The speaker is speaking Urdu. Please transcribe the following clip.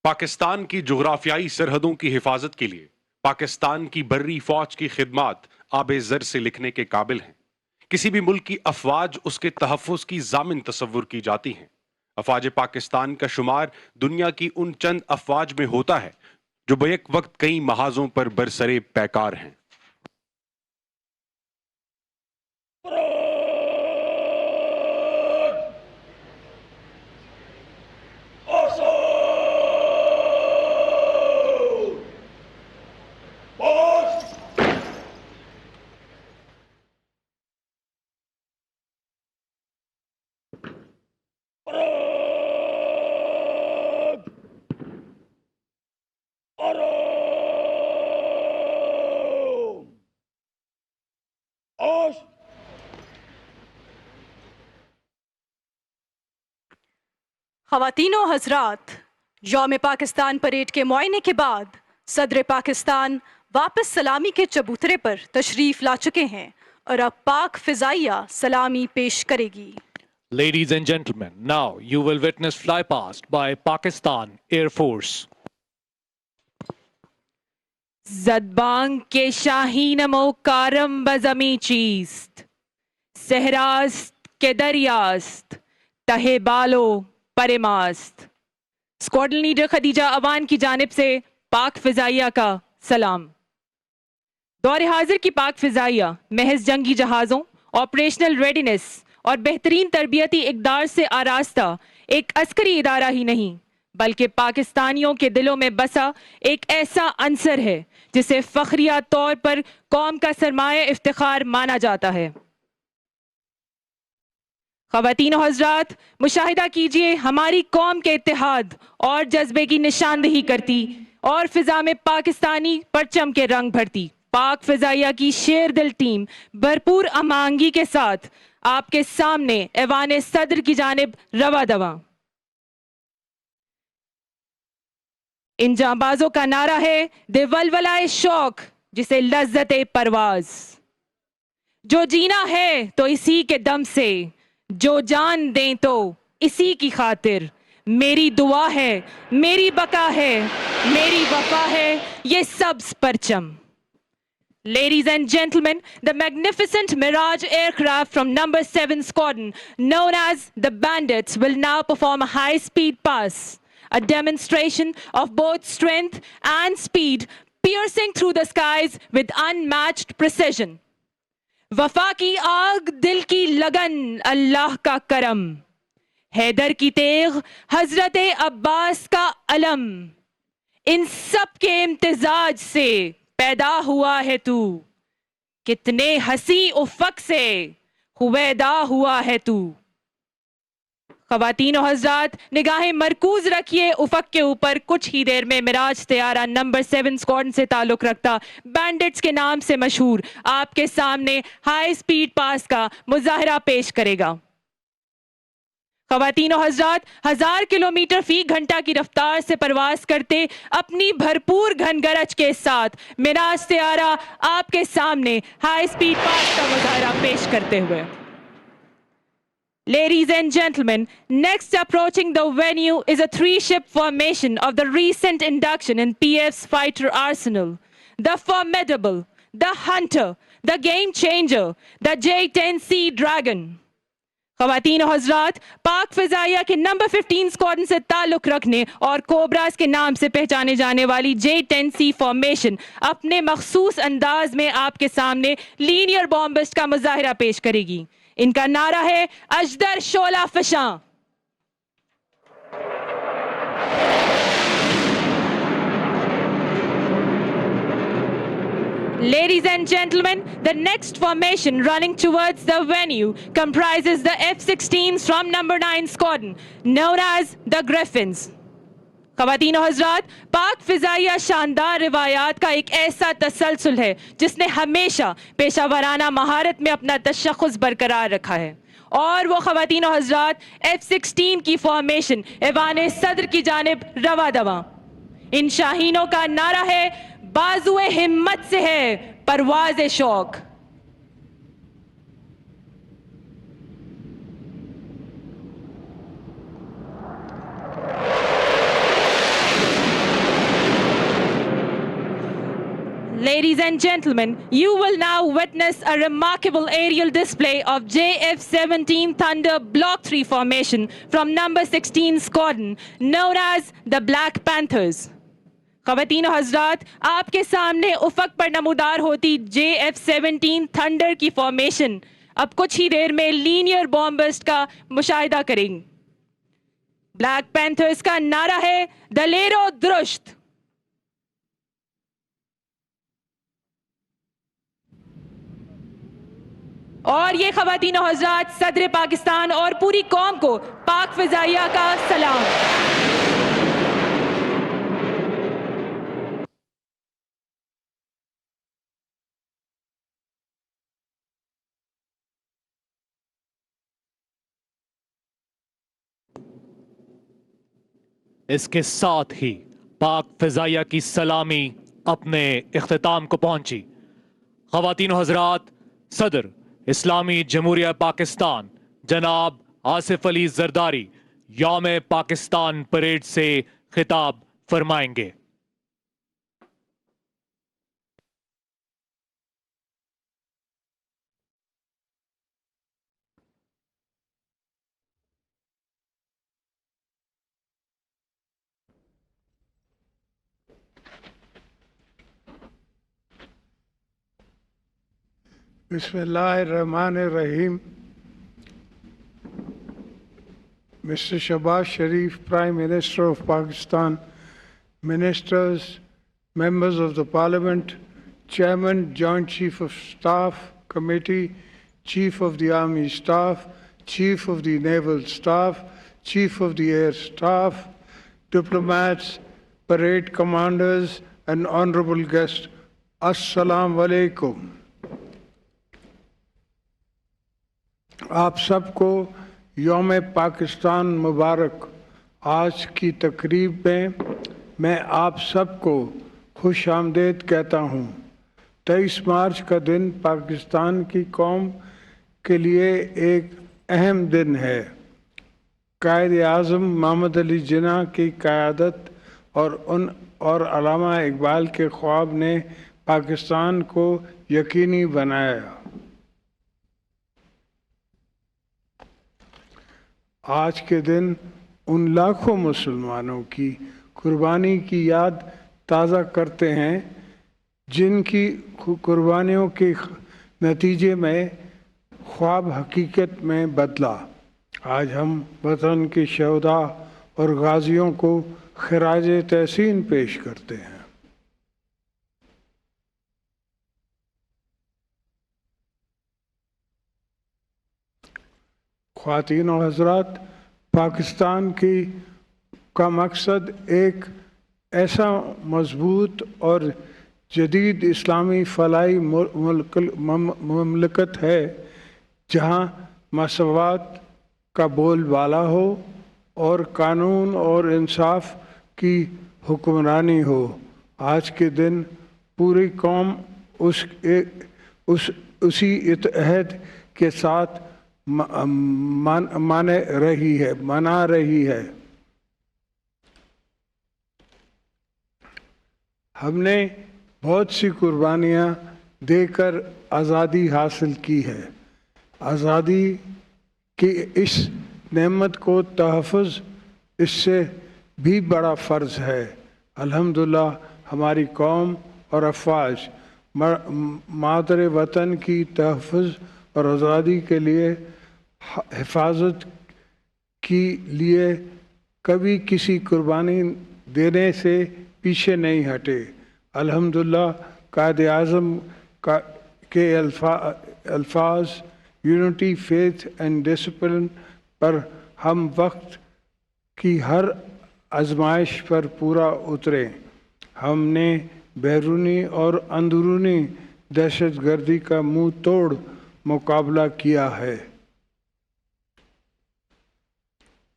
پاکستان کی جغرافیائی سرحدوں کی حفاظت کے لیے پاکستان کی بری فوج کی خدمات آب زر سے لکھنے کے قابل ہیں۔ کسی بھی ملک کی افواج اس کے تحفظ کی ضامن تصور کی جاتی ہیں۔ افواج پاکستان کا شمار دنیا کی ان چند افواج میں ہوتا ہے جو بیک وقت کئی محاذوں پر برسرے پیکار ہیں۔ خواتین و حضرات، یوم پاکستان پریڈ کے معائنے کے بعد صدر پاکستان واپس سلامی کے چبوترے پر تشریف لا چکے ہیں اور اب پاک فضائیہ سلامی پیش کرے گی۔ Ladies and gentlemen, now you will witness flypast by Pakistan Air Force. زدبانگ کے شاہینم و کارم بزمی چیست، صحراست کے دریاست تہ بالو پرماست۔ اسکواڈرن لیڈر خدیجہ اوان کی جانب سے پاک فضائیہ کا سلام۔ دور حاضر کی پاک فضائیہ محض جنگی جہازوں، آپریشنل ریڈینس اور بہترین تربیتی اقدار سے آراستہ ایک عسکری ادارہ ہی نہیں بلکہ پاکستانیوں کے دلوں میں بسا ایک ایسا عنصر ہے جسے فخریہ طور پر قوم کا سرمایہ افتخار مانا جاتا ہے۔ خواتین و حضرات، مشاہدہ کیجئے ہماری قوم کے اتحاد اور جذبے کی نشاندہی کرتی اور فضا میں پاکستانی پرچم کے رنگ بھرتی پاک فضائیہ کی شیر دل ٹیم بھرپور امانگی کے ساتھ آپ کے سامنے ایوان صدر کی جانب رواں دواں۔ ان جانبازوں کا نعرہ ہے دے ولولائے شوق جسے لذت پرواز، جو جینا ہے تو اسی کے دم سے، جو جان دیں تو اسی کی خاطر، میری دعا ہے، میری بقا ہے، میری وفا ہے یہ سبز پرچم۔ Ladies and gentlemen, the magnificent Mirage aircraft from number 7 Squadron, known as the Bandits, will now perform a high-speed pass, a demonstration of both strength and speed, piercing through the skies with unmatched precision. وفا کی آگ، دل کی لگن، اللہ کا کرم، حیدر کی تیغ، حضرت عباس کا علم، ان سب کے امتزاج سے پیدا ہوا ہے تو، کتنے ہنسی افق سے ہویدا ہوا ہے تو۔ خواتین و حضرات، نگاہیں مرکوز رکھیے افق کے اوپر۔ کچھ ہی دیر میں مراج طیارہ نمبر 7 اسکواڈرن سے تعلق رکھتا بینڈٹس کے نام سے مشہور آپ کے سامنے ہائی سپیڈ پاس کا مظاہرہ پیش کرے گا۔ خواتین و حضرات، 1000 کلومیٹر فی گھنٹہ کی رفتار سے پرواز کرتے اپنی بھرپور گھن گرج کے ساتھ مراج طیارہ آپ کے سامنے ہائی سپیڈ پاس کا مظاہرہ پیش کرتے ہوئے۔ Ladies and gentlemen, next approaching the venue is a three-ship formation of the recent induction in PF's fighter arsenal. The formidable, the hunter, the game changer, the J-10C Dragon. خواتین و حضرات، پاک فضائیہ کے نمبر 15 اسکواڈرن سے تعلق رکھنے اور کوبراز کے نام سے پہچانے جانے والی J-10C فارمیشن اپنے مخصوص انداز میں آپ کے سامنے لینئر بامبسٹ کا مظاہرہ پیش کرے گی۔ ان کا نعرہ ہے اژدر شعلہ فشاں۔ Ladies and gentlemen, the next formation running towards the venue comprises the F-16s from number 9 Squadron, known as the Griffins. خواتین و حضرات، پاک فضائیہ شاندار روایات کا ایک ایسا تسلسل ہے جس نے ہمیشہ پیشہ ورانہ مہارت میں اپنا تشخص برقرار رکھا ہے، اور وہ خواتین و حضرات F-16 کی فارمیشن ایوان صدر کی جانب رواں دواں۔ ان شاہینوں کا نعرہ ہے بازوئے ہمت سے ہے پرواز شوق۔ Ladies and gentlemen, you will now witness a remarkable aerial display of JF-17 Thunder Block 3 formation from number 16 Squadron, known as the Black Panthers. خواتین و حضرات، آپ کے سامنے افق پر نمودار ہوتی JF-17 تھنڈر کی فارمیشن اب کچھ ہی دیر میں لینئر بامبسٹ کا مشاہدہ کریں گے. بلیک پینتھرز کا نعرہ ہے دلیر و درشت. اور یہ خواتین و حضرات صدر پاکستان اور پوری قوم کو پاک فضائیہ کا سلام. اس کے ساتھ ہی پاک فضائیہ کی سلامی اپنے اختتام کو پہنچی. خواتین و حضرات، صدر اسلامی جمہوریہ پاکستان جناب آصف علی زرداری یوم پاکستان پریڈ سے خطاب فرمائیں گے. بسم اللہ الرحمن الرحیم. Mr. Shahbaz Sharif, Prime Minister of Pakistan, Ministers, Members of the Parliament, Chairman, Joint Chief of Staff Committee, Chief of the Army Staff, Chief of the Naval Staff, Chief of the Air Staff, diplomats, parade commanders, and honorable guests, Assalamu alaikum. آپ سب کو یوم پاکستان مبارک. آج کی تقریب میں آپ سب کو خوش آمدید کہتا ہوں. 23 مارچ کا دن پاکستان کی قوم کے لیے ایک اہم دن ہے. قائد اعظم محمد علی جناح کی قیادت اور علامہ اقبال کے خواب نے پاکستان کو یقینی بنایا. آج کے دن ان لاکھوں مسلمانوں کی قربانی کی یاد تازہ کرتے ہیں جن کی قربانیوں کے نتیجے میں خواب حقیقت میں بدلا. آج ہم وطن کے شہداء اور غازیوں کو خراج تحسین پیش کرتے ہیں. خواتین و حضرات، پاکستان کا مقصد ایک ایسا مضبوط اور جدید اسلامی فلاحی مملکت ہے جہاں مساوات کا بول بالا ہو اور قانون اور انصاف کی حکمرانی ہو. آج کے دن پوری قوم اسی اتحاد کے ساتھ منا رہی ہے. ہم نے بہت سی قربانیاں دے کر آزادی حاصل کی ہے. آزادی کی اس نعمت کو تحفظ اس سے بھی بڑا فرض ہے. الحمدللہ ہماری قوم اور افواج مادر وطن کی تحفظ اور آزادی کے لیے حفاظت کے لیے کبھی کسی قربانی دینے سے پیچھے نہیں ہٹے. الحمدللہ قائد اعظم کے الفاظ یونٹی، فیتھ اینڈ ڈسپلن پر ہم وقت کی ہر آزمائش پر پورا اترے. ہم نے بیرونی اور اندرونی دہشت گردی کا منہ توڑ مقابلہ کیا ہے.